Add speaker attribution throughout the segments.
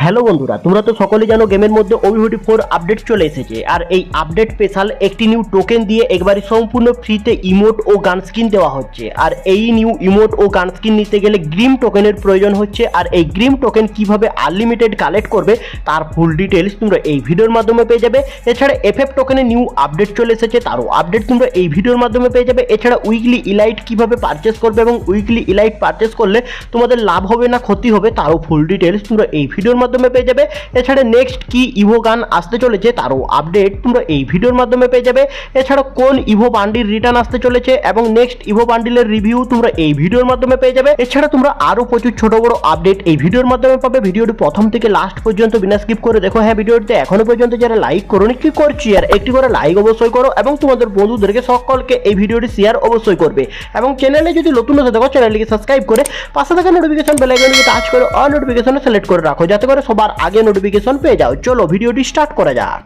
Speaker 1: Hello বন্ধুরা, তোমরা তো সকলে জানো গেমের মধ্যে ওবিভিটি 4 আপডেট চলে এসেছে। আর এই আপডেট স্পেশাল একটি নিউ টোকেন দিয়ে একবারে সম্পূর্ণ ফ্রিতে ইমোট ও গান স্কিন দেওয়া হচ্ছে। আর এই নিউ ইমোট ও গান স্কিন নিতে গেলে গ্রিম টোকেনের প্রয়োজন হচ্ছে। আর এই গ্রিম টোকেন কিভাবে আনলিমিটেড কালেক্ট করবে তার ফুল ডিটেলস তোমরা এই ভিডিওর মাধ্যমে পেয়ে যাবে। এছাড়া এফএফ টোকেনের নিউ আপডেট চলে এসেছে, তারও আপডেট তোমরা এই ভিডিওর মাধ্যমে পেয়ে যাবে। এছাড়া উইকলি ইলাইট কিভাবে পারচেস করবে এবং উইকলি ইলাইট পারচেস করলে তোমাদের লাভ হবে না ক্ষতি হবে তারও ফুল ডিটেলস তোমরা এই ভিডিওর মাধ্যমে পেয়ে যাবে। এছাড়া নেক্সট কি ইভো গান আসতে চলেছে তারও আপডেট তোমরা এই ভিডিওর মাধ্যমে পেয়ে যাবে। এছাড়া কোন ইভো বান্ডিল রিটার্ন আসতে চলেছে এবং নেক্সট ইভো বান্ডিলের রিভিউ তোমরা এই ভিডিওর মাধ্যমে পেয়ে যাবে। এছাড়া তোমরা আরো প্রচুর ছোট বড় আপডেট এই ভিডিওর মাধ্যমে পাবে। ভিডিওটি প্রথম থেকে লাস্ট পর্যন্ত বিনা স্কিপ করে দেখো। হ্যাঁ, ভিডিওটিতে এখনো পর্যন্ত যারা লাইক করোনি কি করছি, আর একটি করে লাইক অবশ্যই করো এবং তোমাদের বন্ধুদেরকে সকলকে এই ভিডিওটি শেয়ার অবশ্যই করবে। এবং চ্যানেলে যদি নতুন হতে থাকো চ্যানেলটিকে সাবস্ক্রাইব করে পাশে থাকা নোটিফিকেশন বেল আইকনটি টাচ করে অল নোটিফিকেশনে সিলেক্ট করে রাখো, যাতে করে সবার আগে নোটিফিকেশন পেয়ে যাও। চলো ভিডিওটি স্টার্ট করা যাক।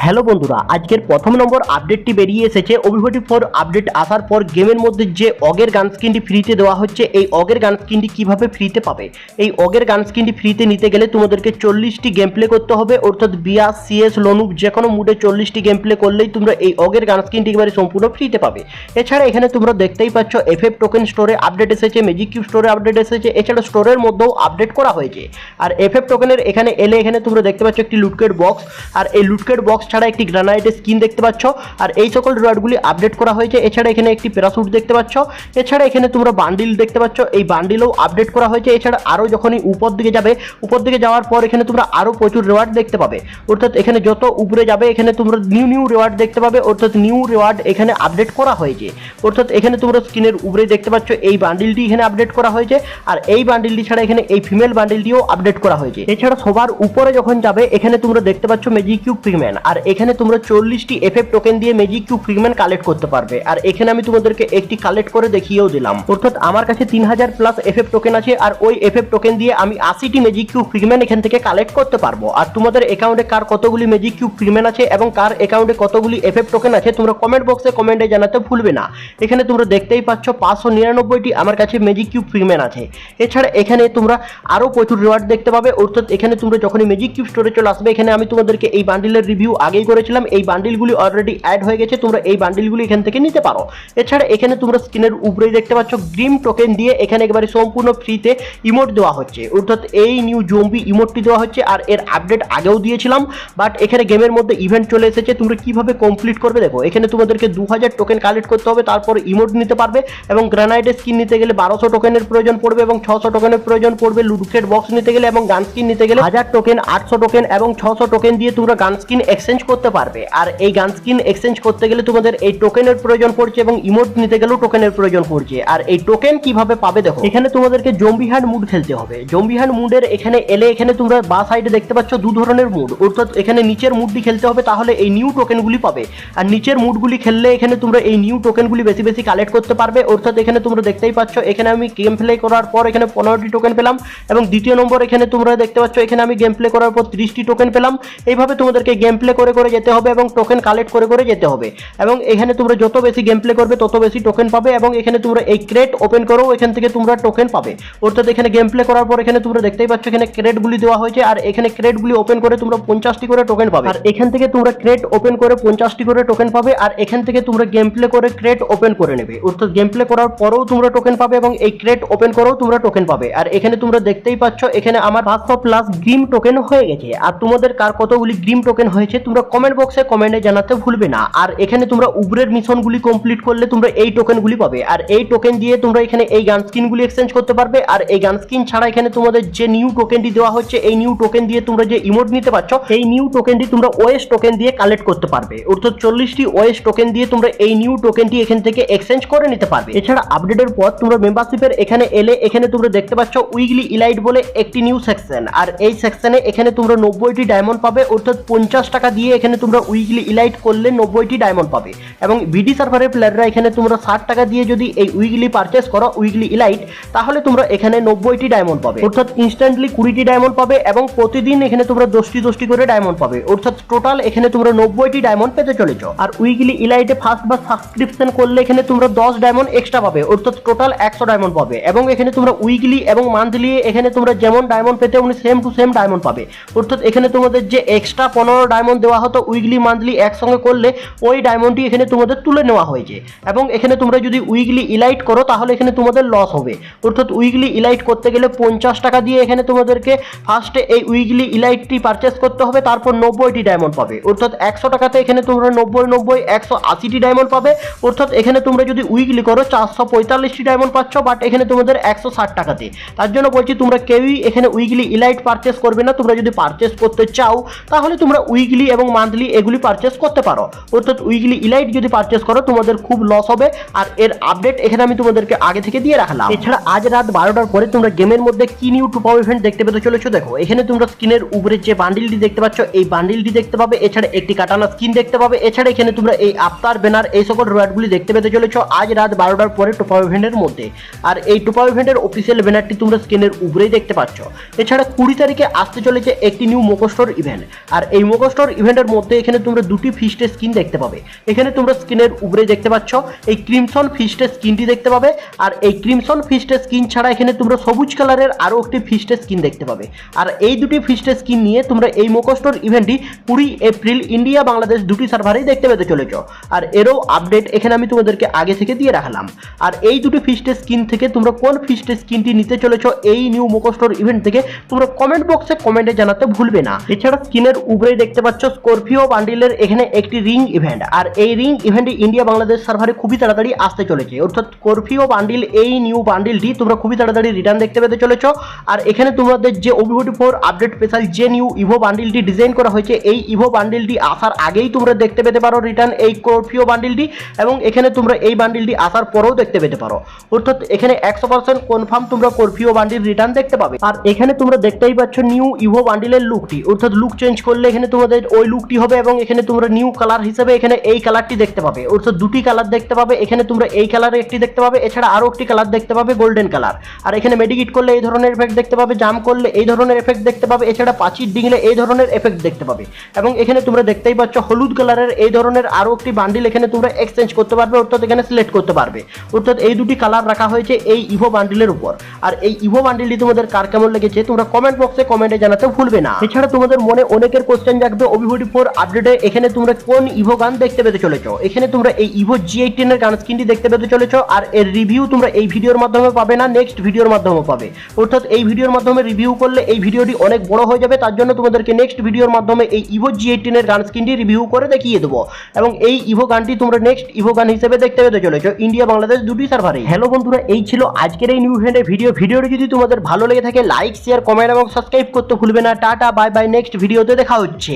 Speaker 1: হ্যালো বন্ধুরা, আজকের প্রথম নম্বর আপডেটটি বেরিয়ে এসেছে। ওবিভিটি 4 আপডেট আসার পর গেমের মধ্যে যে অগের গান স্কিনটি ফ্রিতে দেওয়া হচ্ছে, এই অগের গান স্কিনটি কিভাবে ফ্রিতে পাবে। এই অগের গান স্কিনটি ফ্রিতে নিতে গেলে তোমাদেরকে 40টি গেম প্লে করতে হবে, অর্থাৎ বিয়াস, সিএস, লনুপ যে কোনো মুডে 40টি গেম প্লে করলেই তোমরা এই অগের গান স্কিনটি একেবারে সম্পূর্ণ ফ্রিতে পাবে। এছাড়া এখানে তোমরা দেখতেই পাচ্ছ এফএফ টোকেন স্টোরে আপডেট এসেছে, ম্যাজিক কিউব স্টোরে আপডেট এসেছে। এছাড়া স্টোরের মধ্যেও আপডেট করা হয়েছে। আর এফএফ টোকেনের এখানে এলে এখানে তোমরা দেখতে পাচ্ছ একটি লুটকেট বক্স, আর এই লুটকেট বক্স ছাড়া একটি গ্রানাইট স্কিন দেখতে পাচ্ছ। আর এই সকল রিওয়ার্ডগুলি আপডেট করা হয়েছে। এছাড়া এখানে একটি প্যারাশুট দেখতে পাচ্ছ। এছাড়া এখানে তোমরা বান্ডিল দেখতে পাচ্ছ, এই বান্ডিলও আপডেট করা হয়েছে। এছাড়া আরও যখনই উপর দিকে যাবে, উপর দিকে যাওয়ার পর এখানে তোমরা আরও প্রচুর রিওয়ার্ড দেখতে পাবে। অর্থাৎ এখানে যত উপরে যাবে এখানে তোমরা নিউ রিওয়ার্ড দেখতে পাবে, অর্থাৎ নিউ রিওয়ার্ড এখানে আপডেট করা হয়েছে। অর্থাৎ এখানে তোমরা স্ক্রিনের উপরে দেখতে পাচ্ছ এই বান্ডিলটি এখানে আপডেট করা হয়েছে। আর এই বান্ডিলটি ছাড়া এখানে এই ফিমেল বান্ডিলটিও আপডেট করা হয়েছে। এছাড়া সবার উপরে যখন যাবে এখানে তোমরা দেখতে পাচ্ছ ম্যাজিক কিউব ফ্রিম্যান, আর এখানে তোমরা 40টি এফএফ টোকেন দিয়ে ম্যাজিক কিউব ফ্রিম্যান কালেক্ট করতে পারবে। আর এখানে আমি তোমাদেরকে একটি কালেক্ট করে দেখিয়েও দিলাম। অর্থাৎ আমার কাছে 3000 প্লাস এফএফ টোকেন আছে, আর ওই এফএফ টোকেন দিয়ে আমি 80টি ম্যাজিক কিউব ফ্রিম্যান এখান থেকে কালেক্ট করতে পারবো। আর তোমাদের অ্যাকাউন্টে কার কতগুলি ম্যাজিক কিউব ফ্রিম্যান আছে এবং কার অ্যাকাউন্টে কতগুলি এফএফ টোকেন আছে তোমরা কমেন্ট বক্সে কমেন্টে জানাতে ভুলবে না। এখানে তোমরা দেখতেই পাচ্ছ 599টি আমার কাছে ম্যাজিক কিউব ফ্রিম্যান আছে। এছাড়া এখানে তোমরা আরো প্রচুর রিওয়ার্ড দেখতে পাবে। অর্থাৎ এখানে তোমরা যখনই ম্যাজিক কিউব স্টোরে চলে আসবে, এখানে আমি তোমাদেরকে এই বান্ডিলের রিভিউ আগেই করেছিলাম। এই বান্ডিলগুলি অলরেডি অ্যাড হয়ে গেছে, তোমরা এই বান্ডিলগুলি এখান থেকে নিতে পারো। এছাড়া এখানে তোমরা স্ক্রিনের উপরেই দেখতে পাচ্ছ গ্রিম টোকেন দিয়ে এখানে একেবারে সম্পূর্ণ ফ্রিতে ইমোট দেওয়া হচ্ছে। অর্থাৎ এই নিউ জম্বি ইমোটটি দেওয়া হচ্ছে। আর এর আপডেট আগেও দিয়েছিলাম, বাট এখানে গেমের মধ্যে ইভেন্ট চলে এসেছে। তোমরা কিভাবে কমপ্লিট করবে দেখো। এখানে তোমাদেরকে 2000 টোকেন কালেক্ট করতে হবে, তারপর ইমোট নিতে পারবে। এবং গ্রানাইটের স্কিন নিতে গেলে 1200 টোকেনের প্রয়োজন পড়বে এবং 600 টোকেনের প্রয়োজন পড়বে। লুটকেট বক্স নিতে গেলে এবং গান স্কিন নিতে গেলে 1000 টোকেন, 800 টোকেন এবং 600 টোকেন দিয়ে তোমরা গান স্কিন এক্সচেঞ্জ করতে পারবে। আর এই গান স্কিন এক্সচেঞ্জ করতে গেলে তোমাদের এই টোকেনের প্রয়োজন পড়ছে এবং ইমোট নিতে গেলেও টোকেনের প্রয়োজন পড়ছে। আর এই টোকেন কিভাবে পাবে দেখো। এখানে তোমাদেরকে জম্বি হ্যান্ড মুড খেলতে হবে। জম্বি হ্যান্ড মুডের এখানে এলে এখানে তোমরা বাঁ সাইডে দেখতে পাচ্ছ দু ধরনের মুড। অর্থাৎ এখানে নিচের মুডটি খেলতে হবে, তাহলে এই নিউ টোকেনগুলি পাবে। আর নিচের মুডগুলি খেললে এখানে তোমরা এই নিউ টোকেনগুলি বেশি বেশি কালেক্ট করতে পারবে। অর্থাৎ এখানে তোমরা দেখতেই পাচ্ছ এখানে আমি গেম প্লে করার পর এখানে 15টি টোকেন পেলাম। এবং দ্বিতীয় নম্বর এখানে তোমরা দেখতে পাচ্ছ এখানে আমি গেম প্লে করার পর 30টি টোকেন পেলাম। এইভাবে তোমাদেরকে গেম প্লে করে করে যেতে হবে এবং টোকেন কালেক্ট করে করে যেতে হবে। এবং এখানে তোমরা যত বেশি গেম প্লে করবে তত বেশি টোকেন পাবে। এবং এখানে তোমরা এই ক্রেট ওপেন করো, এখান থেকে তোমরা টোকেন পাবে। অর্থাৎ এখানে গেম প্লে করার পর এখানে তোমরা দেখতেই পাচ্ছ এখানে ক্রেটগুলি দেওয়া হয়েছে। আর এখানে ক্রেটগুলি ওপেন করে তোমরা 50টি করে টোকেন পাবে। আর এখান থেকে তোমরা ক্রেট ওপেন করে 50টি করে টোকেন পাবে। আর এখান থেকে তোমরা গেম প্লে করে ক্রেট ওপেন করে নেবে। অর্থাৎ গেম প্লে করার পরেও তোমরা টোকেন পাবে এবং এই ক্রেট ওপেন করেও তোমরা টোকেন পাবে। আর এখানে তোমরা দেখতেই পাচ্ছ এখানে আমার 500 প্লাস গ্রিম টোকেন হয়ে গেছে। আর তোমাদের কার কতগুলি গ্রিম টোকেন হয়েছে তোমরা কমেন্ট বক্সে কমেন্টে জানাতে ভুলবে না। আর এখানে তোমরা উপরের মিশনগুলি কমপ্লিট করলে তোমরা এই টোকেনগুলি পাবে। আর এই টোকেন দিয়ে তোমরা এখানে এই গান স্কিনগুলি এক্সচেঞ্জ করতে পারবে। আর এই গান স্কিন ছাড়া এখানে তোমাদের যে নিউ টোকেনটি দেওয়া হচ্ছে, এই নিউ টোকেন দিয়ে তোমরা যে ইমোট নিতে পারছো, এই নিউ টোকেনটি তোমরা ওএস টোকেন দিয়ে কালেক্ট করতে পারবে। অর্থাৎ 40টি ওএস টোকেন দিয়ে তোমরা এই নিউ টোকেনটি এখান থেকে এক্সচেঞ্জ করে নিতে পারবে। এছাড়া আপডেটের পর তোমরা মেম্বারশিপের এখানে এলে এখানে তোমরা দেখতে পাচ্ছ উইকলি ইলাইট বলে একটি নিউ সেকশন। আর এই সেকশনে এখানে তোমরা 90টি ডায়মন্ড পাবে। অর্থাৎ 50 টাকা দিয়ে এখানে তোমরা উইকলি ইলাইট করলে 90টি ডায়মন্ড পাবে। এবং বিডি সার্ভারের প্লেয়াররা এখানে তোমরা 60 টাকা দিয়ে যদি এই উইকলি পারচেস করো উইকলি ইলাইট, তাহলে তোমরা এখানে 90টি ডায়মন্ড পাবে, অর্থাৎ ইনস্ট্যান্টলি 20টি ডায়মন্ড পাবে এবং প্রতিদিন এখানে তোমরা 10টি করে ডায়মন্ড পাবে, অর্থাৎ টোটাল এখানে তোমরা 90টি ডায়মন্ড পেতে চলেছো। আর উইকলি ইলাইটে ফার্স্ট বা সাবস্ক্রিপশন করলে এখানে তোমরা 10 ডায়মন্ড এক্সট্রা পাবে, অর্থাৎ টোটাল 100 ডায়মন্ড পাবে। এবং এখানে তোমরা উইকলি এবং মান্থলি এখানে তোমরা যেমন ডায়মন্ড পেতে উনি সেম টু সেম ডায়মন্ড পাবে, অর্থাৎ এখানে তোমাদের যে এক্সট্রা 15 ডায়মন্ড দেওয়া হতো উইকলি মান্থলি একসঙ্গে করলে ওই ডায়মন্ডটি এখানে তোমাদের তুলে নেওয়া হয়েছে। এবং এখানে তোমরা যদি উইকলি ইলাইট করো তাহলে এখানে তোমাদের লস হবে, অর্থাৎ উইকলি ইলাইট করতে গেলে 50 টাকা দিয়ে এখানে তোমাদেরকে ফার্স্টে এই উইকলি ইলাইটটি পারচেস করতে হবে, তারপর 90টি ডায়মন্ড পাবে, অর্থাৎ 100 টাকাতে এখানে তোমরা 180টি ডায়মন্ড পাবে, অর্থাৎ এখানে তোমরা যদি উইকলি করো 445টি ডায়মন্ড পাচ্ছ, বাট এখানে তোমাদের 160 টাকাতে। তার জন্য বলছি তোমরা কেউই এখানে উইকলি ইলাইট পারচেস করবে না। তোমরা যদি পারচেস করতে চাও তাহলে তোমরা উইকলি এবং মান্থলি এগুলি পারচেস করতে পারো, অর্থাৎ উইকলি ইলাইট যদি পারচেস করো তোমাদের খুব লস হবে। আর এর আপডেট এখানে আমি তোমাদেরকে আগে থেকে দিয়ে রাখলাম। এছাড়া আজ রাত 12টার পরে তোমরা গেমের মধ্যে কি নিউ টপ আপ ইভেন্ট দেখতে পেতে চলেছো দেখো। এখানে তোমরা স্ক্রিনের উপরে যে বান্ডিলটি দেখতে পাচ্ছ এই বান্ডিলটি দেখতে পাবে, এছাড়া একটি কাটানা স্কিন দেখতে পাবে, এছাড়া এখানে তোমরা এই আফতার ব্যানার এই সকল রিওয়ার্ডগুলি দেখতে পেতে চলেছো আজ রাত 12টার পরে টপ আপ ইভেন্টের মধ্যে। আর এই টপ আপ ইভেন্টের অফিসিয়াল ব্যানারটি তোমরা স্ক্রিনের উপরেই দেখতে পাচ্ছ। এছাড়া 20 তারিখে আসতে চলেছে একটি নিউ মোকোস্টোর ইভেন্ট, আর এই মোকোস্টোর ইভেন্টের মধ্যে এখানে তোমরা দুটি ফিস্টের স্কিন দেখতে পাবে। এখানে তোমরা স্ক্রিনের উপরে দেখতে পাচ্ছ এই ক্রিমসন ফিস্টের স্কিনটি দেখতে পাবে, আর এই ক্রিমসন ফিস্টের স্কিন ছাড়া এখানে তোমরা সবুজ কালারের আরও একটি ফিস্টের স্কিন দেখতে পাবে। আর এই দুটি ফিস্টের স্কিন নিয়ে তোমরা এই মোকোস্টোর ইভেন্টটি 20 এপ্রিল ইন্ডিয়া বাংলাদেশ দুটি সার্ভারেই দেখতে পেতে চলেছ। আর এরও আপডেট এখানে আমি তোমাদেরকে আগে থেকে দিয়ে রাখলাম। আর এই দুটি ফিস্টের স্কিন থেকে তোমরা কোন ফিস্টের স্কিনটি নিতে চলেছ এই নিউ মোকোস্টোর ইভেন্ট থেকে তোমরা কমেন্ট বক্সে কমেন্টে জানাতে ভুলবে না। এছাড়া স্ক্রিনের উপরেই দেখতে পাচ্ছ স্করপিও বান্ডিলের এখানে একটি রিং ইভেন্ট, আর এই রিং ইভেন্টটি ইন্ডিয়া বাংলাদেশ সার্ভারে খুবই তাড়াতাড়ি আসতে চলেছে, অর্থাৎ স্করপিও বান্ডিল এই নিউ বান্ডিলটি তোমরা খুবই তাড়াতাড়ি রিটার্ন দেখতে পেতে চলেছ। আর এখানে তোমাদের যে OB44 আপডেট স্পেশাল যে নিউ ইভো বান্ডিলটি ডিজাইন করা হয়েছে এই ইভো বান্ডিলটি আসার আগেই তোমরা দেখতে পেতে পারো রিটার্ন এই স্করপিও বান্ডিলটি, এবং এখানে তোমরা এই বান্ডিলটি আসার পরেও দেখতে পেতে পারো, অর্থাৎ এখানে 100% কনফার্ম তোমরা স্করপিও বান্ডিল রিটার্ন দেখতে পাবে। আর এখানে তোমরা দেখতেই পাচ্ছ নিউ ইভো বান্ডিলের লুকটি, অর্থাৎ লুক চেঞ্জ করলে এখানে তোমাদের ওই লুকটি হবে, এবং এখানে তোমরা নিউ কালার হিসেবে এখানে এই কালারটি দেখতে পাবে, অর্থাৎ দুটি কালার দেখতে পাবে। এখানে তোমরা এই কালারের একটি দেখতে পাবে, এছাড়া আরও একটি কালার দেখতে পাবে গোল্ডেন কালার। আর এখানে মেডিকিট করলে এই ধরনের এফেক্ট দেখতে পাবে, জাম করলে এই ধরনের এফেক্ট দেখতে পাবে, এছাড়া পাঁচির ডিঙলে এই ধরনের এফেক্ট দেখতে পাবে। এবং এখানে তোমরা দেখতেই পাচ্ছ হলুদ কালারের এই ধরনের আরও একটি বান্ডিল এখানে তোমরা এক্সচেঞ্জ করতে পারবে, অর্থাৎ এখানে সিলেক্ট করতে পারবে, অর্থাৎ এই দুটি কালার রাখা হয়েছে এই ইভো বান্ডিলের উপর। আর এই ইভো বান্ডিলটি তোমাদের কার কেমন লেগেছে তোমরা কমেন্ট বক্সে কমেন্টে জানাতে ভুলবে না। এছাড়া তোমাদের মনে অনেকের কোশ্চেন জাগবে OB44 আপডেটে এখানে তোমরা কোন ইভো গান দেখতে পেতে চলেছো। এখানে তোমরা এই ইভো G18 এর গান স্কিনটি দেখতে পেতে চলেছো, আর এর রিভিউ তোমরা এই ভিডিওর মাধ্যমে পাবে না, নেক্সট ভিডিওর মাধ্যমে পাবে, অর্থাৎ এই ভিডিওর মাধ্যমে রিভিউ করলে এই ভিডিওটি অনেক বড় হয়ে যাবে। তার জন্য তোমাদেরকে নেক্সট ভিডিওর মাধ্যমে এই ইভো G18 এর গান স্কিনটি রিভিউ করে দেখিয়ে দেবো, এবং এই ইভো গানটি তোমরা নেক্সট ইভো গান হিসেবে দেখতে পেতে চলেছো ইন্ডিয়া বাংলাদেশ দুটি সার্ভারে। হ্যালো বন্ধুরা, এই ছিল আজকের এই নিউ ইভেন্টের ভিডিওটি যদি তোমাদের ভালো লেগে থাকে লাইক শেয়ার কমেন্ট এবং সাবস্ক্রাইব করতে ভুলবে না। টাটা বাই বাই, নেক্সট ভিডিওতে দেখা হচ্ছে।